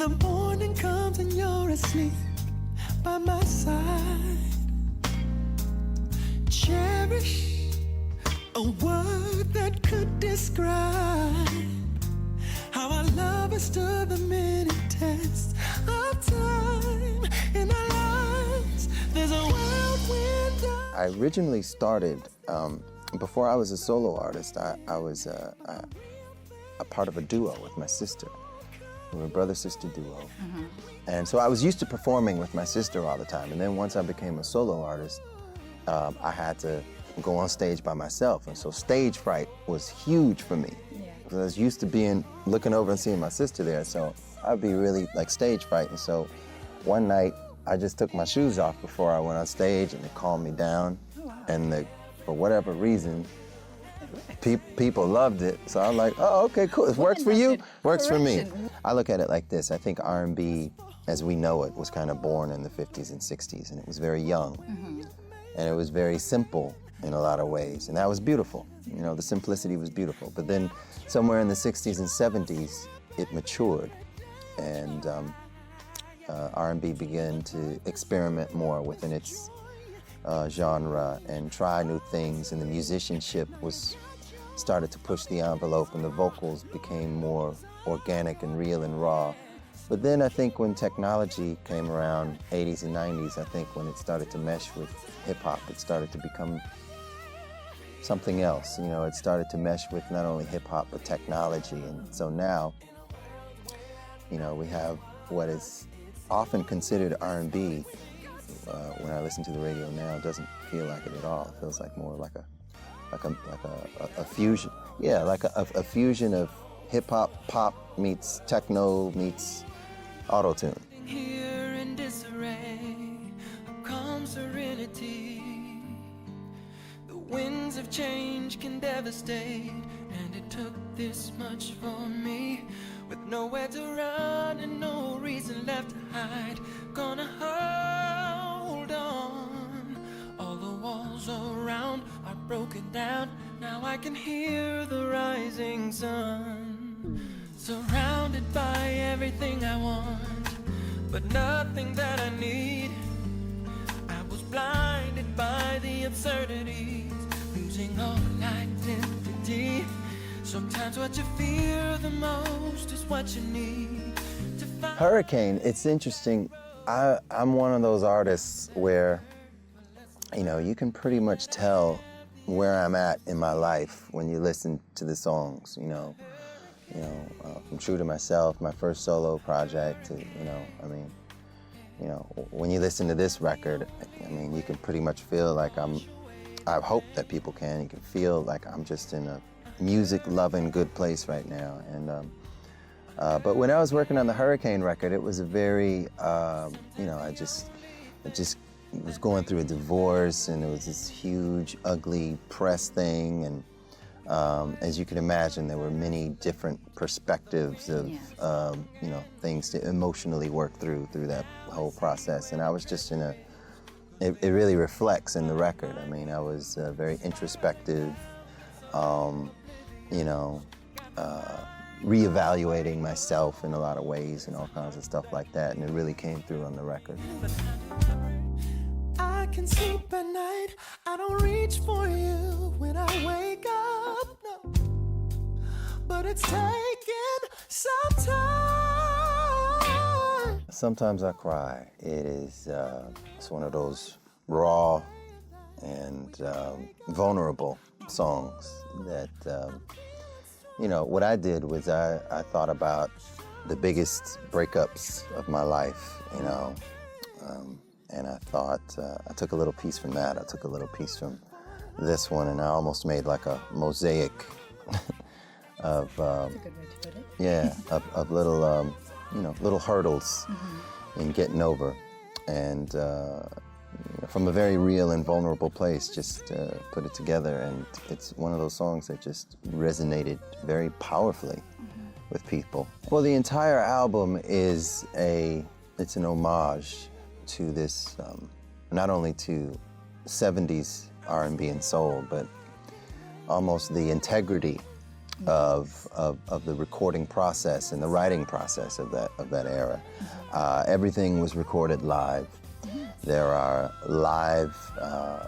the morning comes and you're asleep by my side. Cherish, a word that could describe how our love has stood the many tests of time in our lives. There's a whirlwind. I originally started, before I was a solo artist, I was a part of a duo with my sister. We were a brother-sister duo. And so I was used to performing with my sister all the time. And then once I became a solo artist, I had to go on stage by myself. And so stage fright was huge for me. Because I was used to looking over and seeing my sister there. So I'd be really like stage fright. And so one night, I just took my shoes off before I went on stage, and it calmed me down. And for whatever reason, people loved it. So I'm like, oh, okay, cool. It works for you, works for me. I look at it like this. I think R&B, as we know it, was kind of born in the 50s and 60s, and it was very young. And it was very simple in a lot of ways, and that was beautiful. You know, the simplicity was beautiful. But then somewhere in the 60s and 70s, it matured, and R&B began to experiment more within its genre and try new things, and the musicianship started to push the envelope, and the vocals became more organic and real and raw. But then I think when technology came around, 80s and 90s, I think when it started to mesh with hip-hop, it started to become something else. You know, it started to mesh with not only hip-hop, but technology. And so now, you know, we have what is often considered R&B. When I listen to the radio now, it doesn't feel like it at all. It feels like more like a fusion. Yeah, like a fusion of hip-hop, pop meets techno meets auto-tune. Here in disarray, a calm serenity. The winds of change can devastate, and it took this much for me. With nowhere to run and no reason left to hide, gonna hold on. All the walls around are broken down. Now I can hear the rising sun. Surrounded by everything I want, but nothing that I need. I was blinded by the absurdities, losing all identity. Sometimes what you fear the most is what you need to find. Hurricane, it's interesting. I'm one of those artists where, you know, you can pretty much tell where I'm at in my life when you listen to the songs, you know, from True to Myself, my first solo project, to, you know, I mean, you know, when you listen to this record, I mean, you can pretty much feel like I hope that people can, you can feel like I'm just in a music-loving good place right now. And but when I was working on the Hurricane record, it was a very, you know, I just was going through a divorce, and it was this huge, ugly press thing, and as you can imagine, there were many different perspectives of, you know, things to emotionally work through that whole process. And I was just it really reflects in the record. I mean, I was very introspective, you know, reevaluating myself in a lot of ways and all kinds of stuff like that, and it really came through on the record. I can sleep at night, I don't reach for you when I wake up, no. But it's taken some time. Sometimes I cry. It is, it's one of those raw and vulnerable songs that, you know, what I did was I thought about the biggest breakups of my life, you know, and I thought, I took a little piece from that, I took a little piece from this one, and I almost made like a mosaic of, That's a good way to put it. yeah, of little, you know, little hurdles in getting over, and you know, from a very real and vulnerable place, just put it together, and it's one of those songs that just resonated very powerfully with people. Well, the entire album is it's an homage to this, not only to 70s R&B and soul, but almost the integrity of the recording process and the writing process of that era. Everything was recorded live. There are live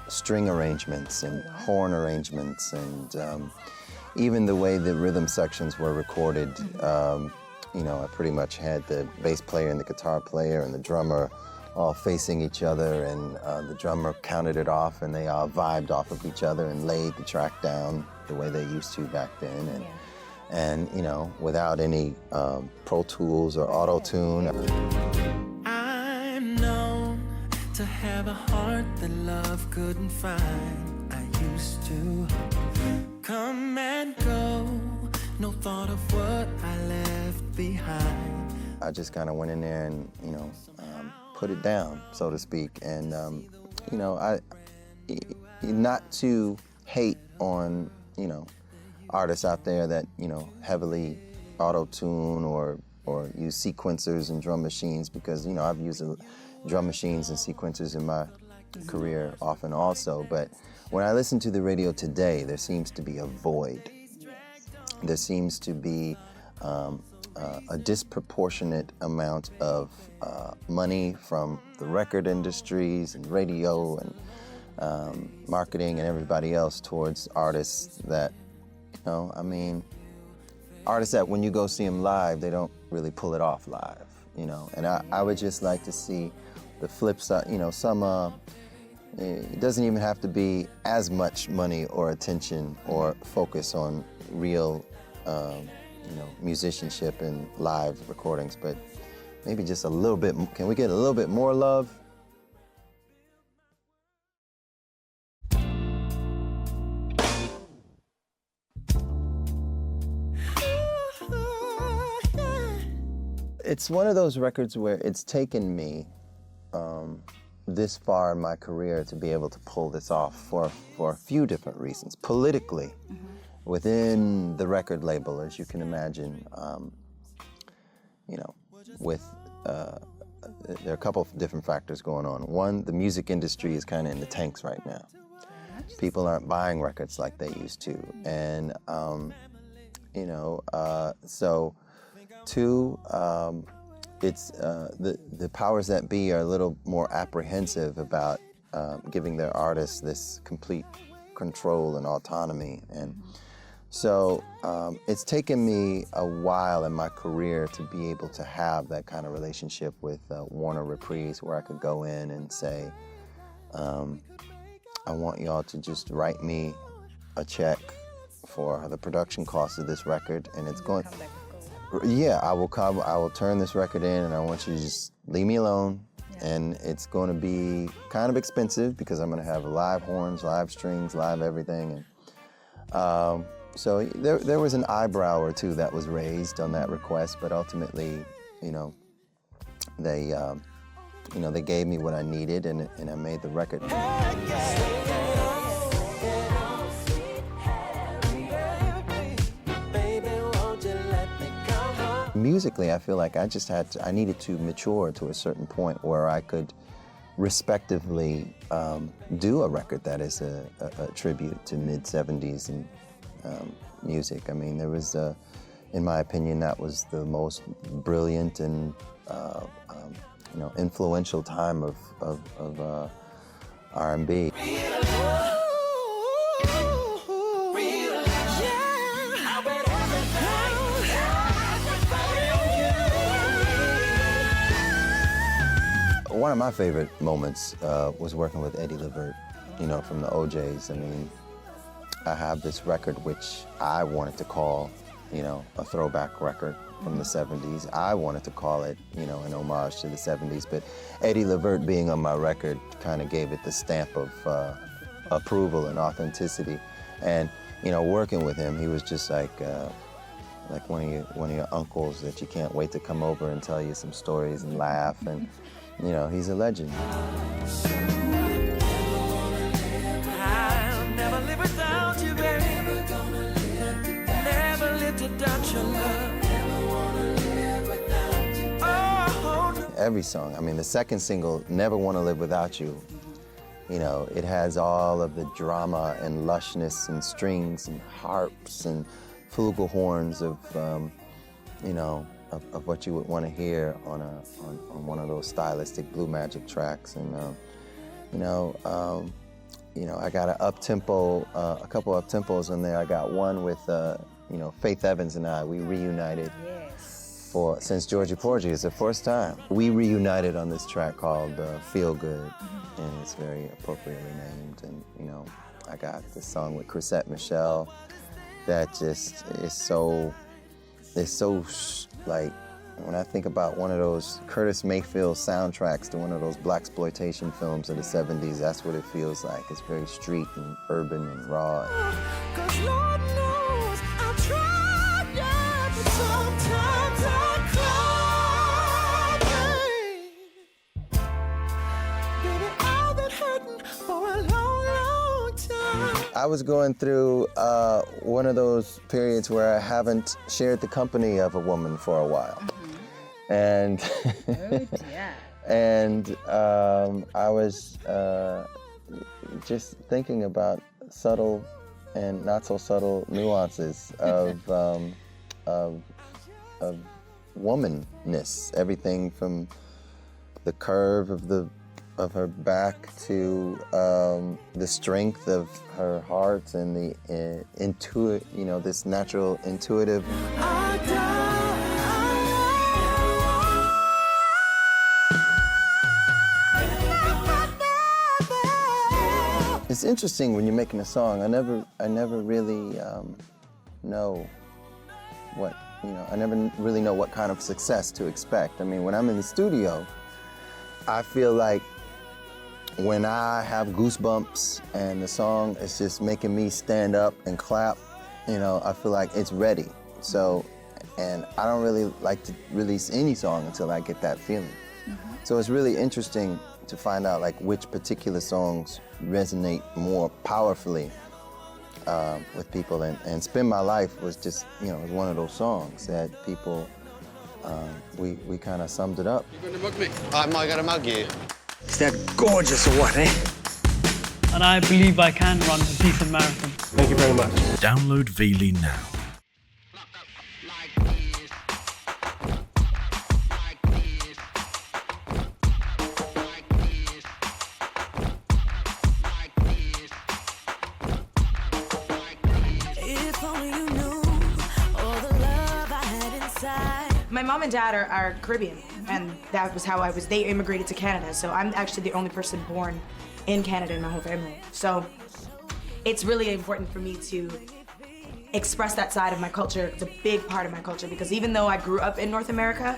string arrangements and horn arrangements, and even the way the rhythm sections were recorded. You know, I pretty much had the bass player and the guitar player and the drummer all facing each other, and the drummer counted it off, and they all vibed off of each other and laid the track down the way they used to back then, and you know, without any Pro Tools or Auto-Tune. I'm known to have a heart that love couldn't find. I used to come and go, no thought of what I left behind. I just kind of went in there and, you know, put it down, so to speak. And, you know, not to hate on, you know, artists out there that, you know, heavily auto-tune or use sequencers and drum machines, because, you know, I've used drum machines and sequencers in my career often also. But when I listen to the radio today, there seems to be a void. There seems to be a disproportionate amount of money from the record industries and radio and marketing and everybody else towards artists that, you know, I mean, artists that when you go see them live, they don't really pull it off live, you know. And I would just like to see the flip side, you know, some, it doesn't even have to be as much money or attention or focus on real, you know, musicianship and live recordings, but maybe just a little bit. Can we get a little bit more love? It's one of those records where it's taken me this far in my career to be able to pull this off for a few different reasons. Politically, within the record label, as you can imagine, you know, with there are a couple of different factors going on. One, the music industry is kind of in the tanks right now. People aren't buying records like they used to, and you know, so two, it's the powers that be are a little more apprehensive about giving their artists this complete control and autonomy, and so it's taken me a while in my career to be able to have that kind of relationship with Warner Reprise, where I could go in and say, I want y'all to just write me a check for the production cost of this record, and it's going. Yeah, I will turn this record in, and I want you to just leave me alone. And it's going to be kind of expensive because I'm going to have live horns, live strings, live everything. And so there was an eyebrow or two that was raised on that request, but ultimately, you know, they gave me what I needed, and I made the record. Musically, I feel like I needed to mature to a certain point where I could respectively do a record that is a tribute to mid-'70s and music. I mean, there was, in my opinion, that was the most brilliant and you know, influential time of R&B. One of my favorite moments was working with Eddie Levert, you know, from the OJs. I mean, I have this record which I wanted to call, you know, a throwback record from the 70s. I wanted to call it, you know, an homage to the 70s, but Eddie Levert being on my record kind of gave it the stamp of approval and authenticity. And, you know, working with him, he was just like one of your uncles that you can't wait to come over and tell you some stories and laugh. And, you know, he's a legend. I'll never live without you, baby. Never live without your love. Oh, every song, I mean, the second single, Never Want to Live Without You, you know, it has all of the drama and lushness and strings and harps and flugelhorns of, you know, of what you would want to hear on one of those stylistic Blue Magic tracks. And you know, I got a couple up tempos in there. I got one with you know, Faith Evans and I. We reunited. Since Georgie Porgy is the first time. We reunited on this track called Feel Good, and it's very appropriately named. And you know, I got this song with Chrisette Michele that just is so like, when I think about one of those Curtis Mayfield soundtracks to one of those blaxploitation films of the 70s, that's what it feels like. It's very street and urban and raw. 'Cause Lord knows I tried, yeah, but sometimes I cry. Baby, I've been hurting for a long, long time. I was going through one of those periods where I haven't shared the company of a woman for a while. And and I was just thinking about subtle and not so subtle nuances of womanness. Everything from the curve of her back to the strength of her heart and the you know, this natural intuitive. It's interesting when you're making a song. I never really know what, you know, I never really know what kind of success to expect. I mean, when I'm in the studio, I feel like when I have goosebumps and the song is just making me stand up and clap, you know, I feel like it's ready. So, and I don't really like to release any song until I get that feeling. So it's really interesting to find out like which particular songs resonate more powerfully with people. And Spend My Life was just, you know, was one of those songs that people, we kind of summed it up. You going to mug me? I'm not going to mug you. Is that gorgeous or what, eh? And I believe I can run a decent marathon. Thank you very much. Download Veely now. My mom and dad are Caribbean, and that was how they immigrated to Canada, so I'm actually the only person born in Canada in my whole family. So it's really important for me to express that side of my culture. It's a big part of my culture, because even though I grew up in North America,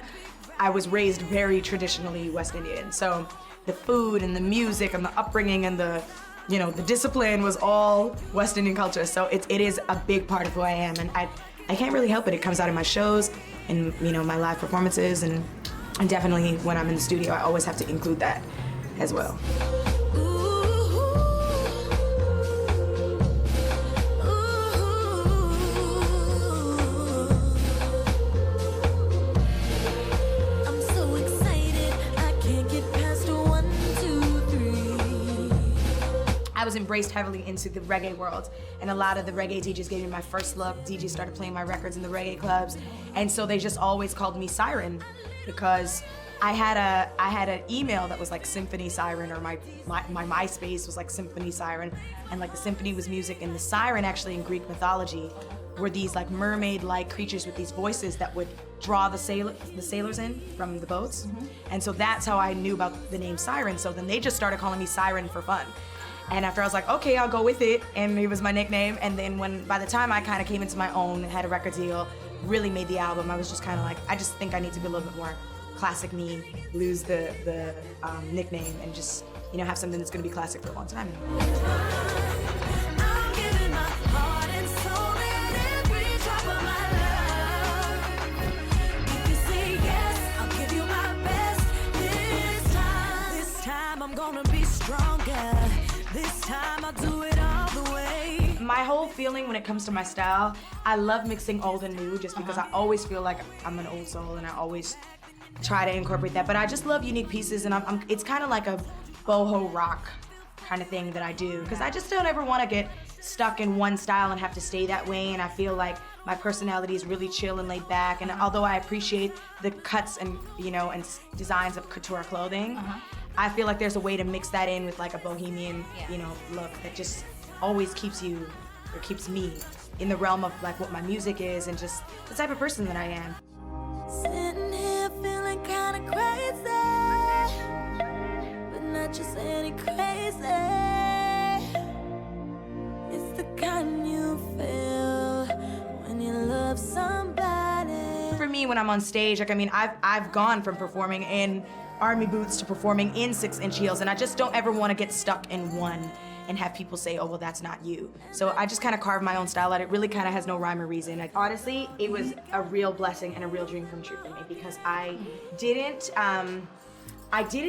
I was raised very traditionally West Indian. So the food and the music and the upbringing and the, you know, the discipline was all West Indian culture. So it is a big part of who I am, and I can't really help it. It comes out in my shows and, you know, my live performances, and definitely when I'm in the studio, I always have to include that as well. I'm so excited, I can't get past 1, 2, 3. I was embraced heavily into the reggae world, and a lot of the reggae DJs gave me my first look. DJs started playing my records in the reggae clubs, and so they just always called me Siren, because I had an email that was like Symphony Siren, or my MySpace was like Symphony Siren, and like the symphony was music, and the siren actually in Greek mythology were these like mermaid-like creatures with these voices that would draw the sailors in from the boats, and so that's how I knew about the name Siren. So then they just started calling me Siren for fun. And after I was like, okay, I'll go with it, and it was my nickname. And then by the time I kind of came into my own, had a record deal, really made the album, I was just kind of like, I just think I need to be a little bit more classic me, lose the nickname, and just, you know, have something that's gonna be classic for a long time. I'm giving my heart and soul and every drop of my love. If you say yes, I'll give you my best. This time I'm gonna be stronger. This time I'll do it all the way. My whole feeling when it comes to my style, I love mixing old and new, just because I always feel like I'm an old soul, and I always try to incorporate that. But I just love unique pieces, and it's kind of like a boho rock kind of thing that I do, because I just don't ever want to get stuck in one style and have to stay that way. And I feel like My personality is really chill and laid back, and although I appreciate the cuts and designs of couture clothing, I feel like there's a way to mix that in with like a bohemian, look that just always keeps me in the realm of like what my music is and just the type of person that I am. Sitting here feeling kinda crazy, but not just any crazy. It's the kind you feel when you love somebody. For me, when I'm on stage, like I've gone from performing in army boots to performing in 6-inch heels, and I just don't ever want to get stuck in one and have people say, oh, well, that's not you. So I just kind of carved my own style out. It really kind of has no rhyme or reason. Honestly, it was a real blessing and a real dream come true for me because I didn't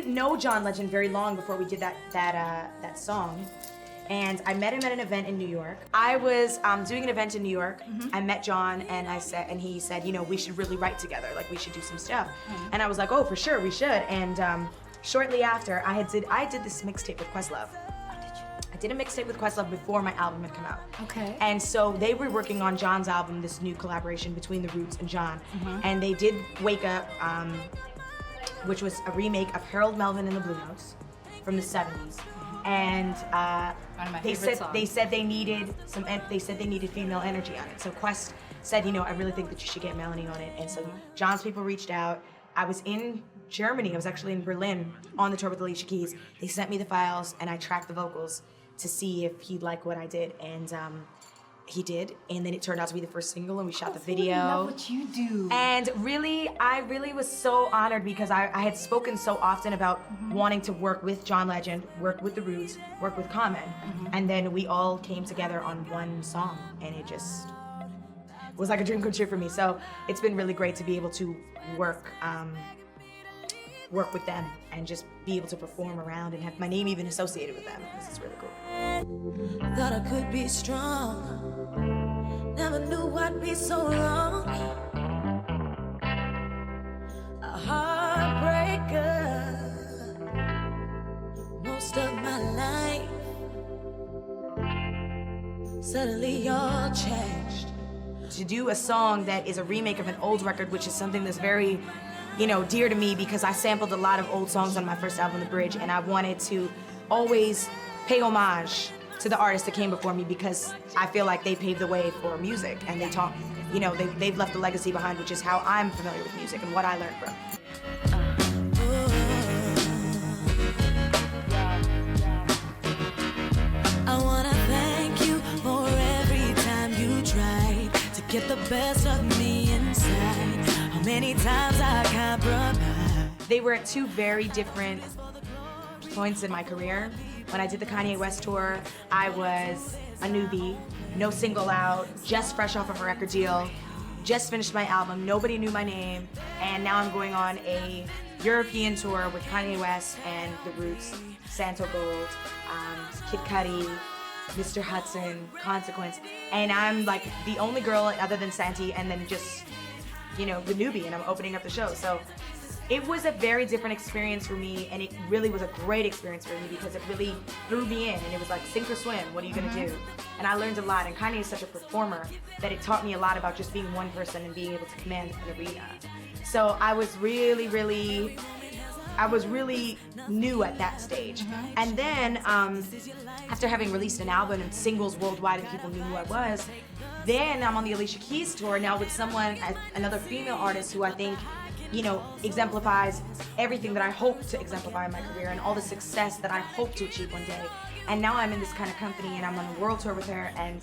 know John Legend very long before we did that song. And I met him at an event in New York. I was doing an event in New York. I met John, and he said, we should really write together. Like, we should do some stuff. And I was like, oh, for sure, we should. And shortly after, I did this mixtape with Questlove. I did a mixtape with Questlove before my album had come out. Okay. And so they were working on John's album, this new collaboration between The Roots and John. And they did Wake Up, which was a remake of Harold Melvin and the Blue Notes from the 70s. And they said they needed female energy on it. So Quest said, I really think that you should get Melanie on it. And so John's people reached out. I was in Germany. I was actually in Berlin on the tour with Alicia Keys. They sent me the files, and I tracked the vocals to see if he'd like what I did. And he did, and then it turned out to be the first single, and we shot the video. I love what you do. And I really was so honored because I had spoken so often about wanting to work with John Legend, work with The Roots, work with Common. And then we all came together on one song, and it just was like a dream come true for me. So it's been really great to be able to work with them and just be able to perform around and have my name even associated with them. This is really cool. Thought I could be strong, never knew I'd be so wrong. A heartbreaker, most of my life. Suddenly all changed. To do a song that is a remake of an old record, which is something that's very, dear to me because I sampled a lot of old songs on my first album, The Bridge, and I wanted to always pay homage to the artists that came before me because I feel like they paved the way for music and they taught, they've left a legacy behind, which is how I'm familiar with music and what I learned from. I wanna thank you for every time you tried to get the best of me inside. How many times I compromised. They were at two very different points in my career. When I did the Kanye West tour, I was a newbie, no single out, just fresh off of a record deal, just finished my album, nobody knew my name, and now I'm going on a European tour with Kanye West and The Roots, Santo Gold, Kid Cudi, Mr. Hudson, Consequence, and I'm like the only girl other than Santi, and then just, the newbie, and I'm opening up the show. So it was a very different experience for me, and it really was a great experience for me because it really threw me in, and it was like sink or swim, what are you gonna do? And I learned a lot, and Kanye is such a performer that it taught me a lot about just being one person and being able to command an arena. So I was really new at that stage. And then after having released an album and singles worldwide and people knew who I was, then I'm on the Alicia Keys tour now with another female artist who I think exemplifies everything that I hope to exemplify in my career and all the success that I hope to achieve one day. And now I'm in this kind of company and I'm on a world tour with her, and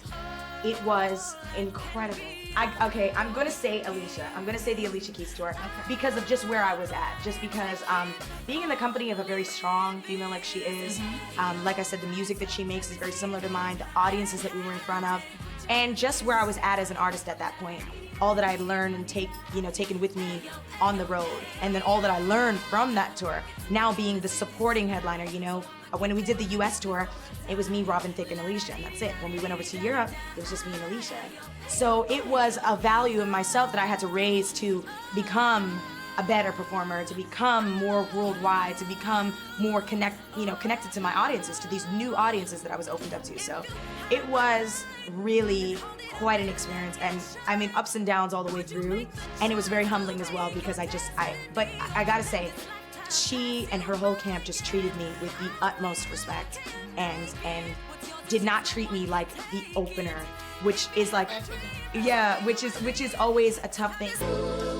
it was incredible. I'm gonna say Alicia. I'm gonna say the Alicia Keys tour because of just where I was at. Just because being in the company of a very strong female like she is, like I said, the music that she makes is very similar to mine, the audiences that we were in front of, and just where I was at as an artist at that point. All that I had learned and taken with me on the road, and then all that I learned from that tour, now being the supporting headliner, when we did the US tour, it was me, Robin Thicke, and Alicia, and that's it. When we went over to Europe, it was just me and Alicia. So it was a value in myself that I had to raise to become a better performer, to become more worldwide, to become more connected to my audiences, to these new audiences that I was opened up to. So it was really quite an experience, and I mean ups and downs all the way through, and it was very humbling as well because but I gotta say, she and her whole camp just treated me with the utmost respect and did not treat me like the opener, which is like, yeah, which is always a tough thing.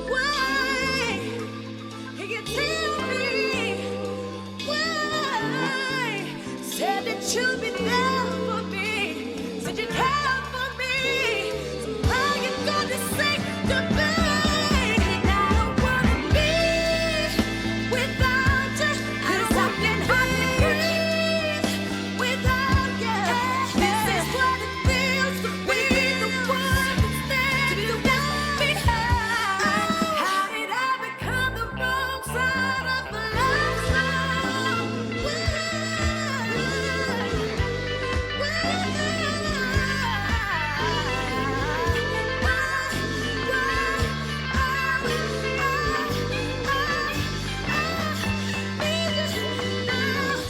Why? Can you tell me why? Said that you'd be there for me, said you'd care for me. So now you're gonna say goodbye. And I don't wanna be without you, 'cause I can hardly breathe without you. This is what it feels to be the one who's there to lift me high. How did I become the wrong side of the love song?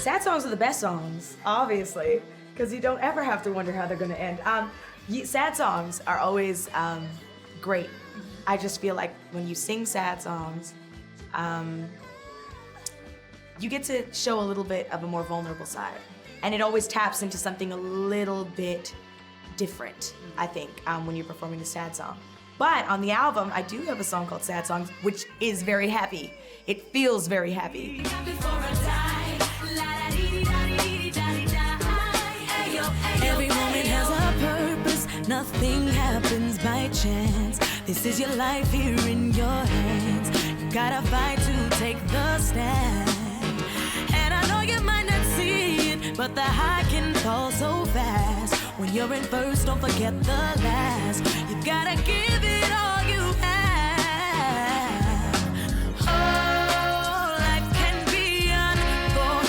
Sad songs are the best songs, obviously, because you don't ever have to wonder how they're gonna end. Sad songs are always great. I just feel like when you sing sad songs, you get to show a little bit of a more vulnerable side. And it always taps into something a little bit different, I think, when you're performing a sad song. But on the album, I do have a song called Sad Songs, which is very happy. It feels very happy. Every moment has a purpose, nothing happens by chance. This is your life here in your hands. You gotta fight to take the stand. And I know you might not see it, but the high can fall so fast. When you're in first, don't forget the last. You gotta give it all you have. Oh, life can be unforgiving.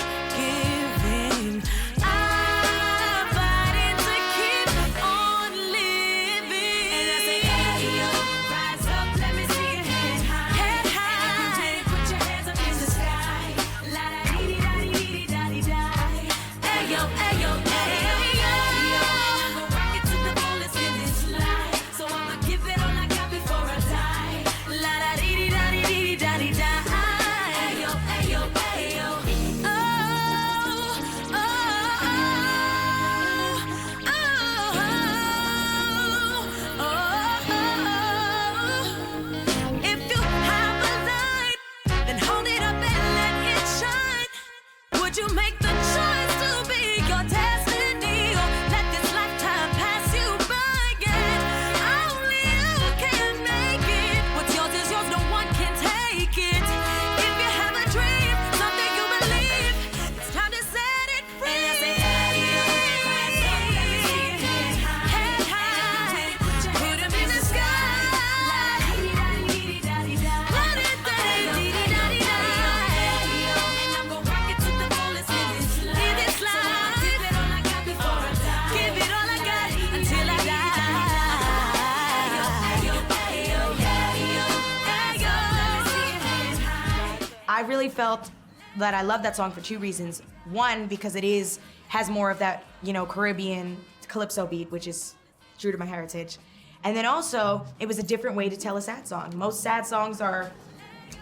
I'm fighting to keep on living. And I say, hey, yo, rise up, let me see your head high. Head high. Put your hands up in the sky. La da dee dee da dee dee da dee da. Hey yo, hey yo, hey yo. I'm gonna rock it to the fullest in this life. So I'ma give it all I got before I die. La da dee dee da dee dee da dee da. Hey yo, hey yo, hey yo. Oh, oh, oh, oh, oh. If you have a light, then hold it up and let it shine. Would you make the choice to be your destiny, or let this lifetime pass you by? Yet only you can make it. What's yours is yours, no one can take it. If you have a dream, something you believe, it's time to set it free. And I say, hey, yo, rise up, let me see your head high. Head high. Put 'em in the sky. La dee da dee da dee da. La dee da dee da dee da. And I'm gonna rock it to the fullest in this life. So I'ma give it all I got before I die. Give it all I got until I die. Hey yo, hey yo, hey yo, hey yo. Let me see your head high. I really felt that I love that song for two reasons. One, because it has more of that, Caribbean calypso beat, which is true to my heritage. And then also, it was a different way to tell a sad song. Most sad songs are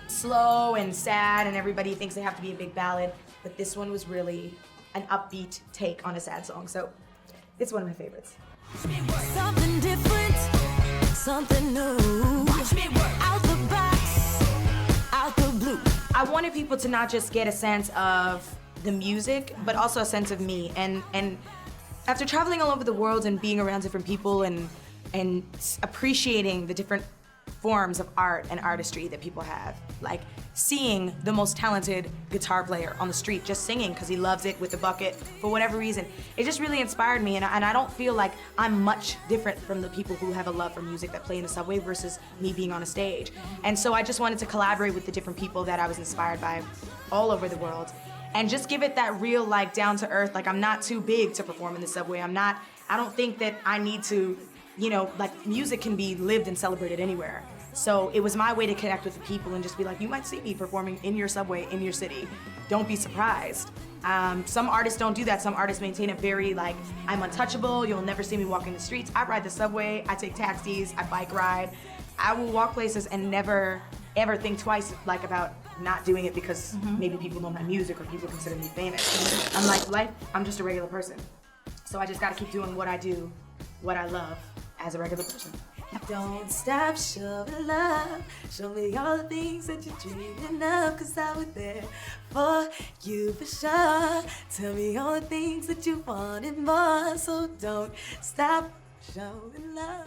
slow and sad, and everybody thinks they have to be a big ballad. But this one was really an upbeat take on a sad song. So it's one of my favorites. Something different, something new. Watch me work. Out the box, out the blue. I wanted people to not just get a sense of the music, but also a sense of me. And after traveling all over the world and being around different people and appreciating the different forms of art and artistry that people have, like seeing the most talented guitar player on the street just singing because he loves it with the bucket for whatever reason, it just really inspired me. And I don't feel like I'm much different from the people who have a love for music that play in the subway versus me being on a stage. And so I just wanted to collaborate with the different people that I was inspired by all over the world and just give it that real, like, down to earth, like, I'm not too big to perform in the subway. I don't think that I need to, like, music can be lived and celebrated anywhere. So it was my way to connect with the people and just be like, you might see me performing in your subway, in your city. Don't be surprised. Some artists don't do that. Some artists maintain a very like, I'm untouchable, you'll never see me walking the streets. I ride the subway, I take taxis, I bike ride. I will walk places and never, ever think twice like about not doing it because maybe people know my music or people consider me famous. I'm like, life, I'm just a regular person. So I just gotta keep doing what I do, what I love as a regular person. Don't stop showing love. Show me all the things that you're dreaming of, cause I was there for you for sure. Tell me all the things that you wanted more, so don't stop showing love.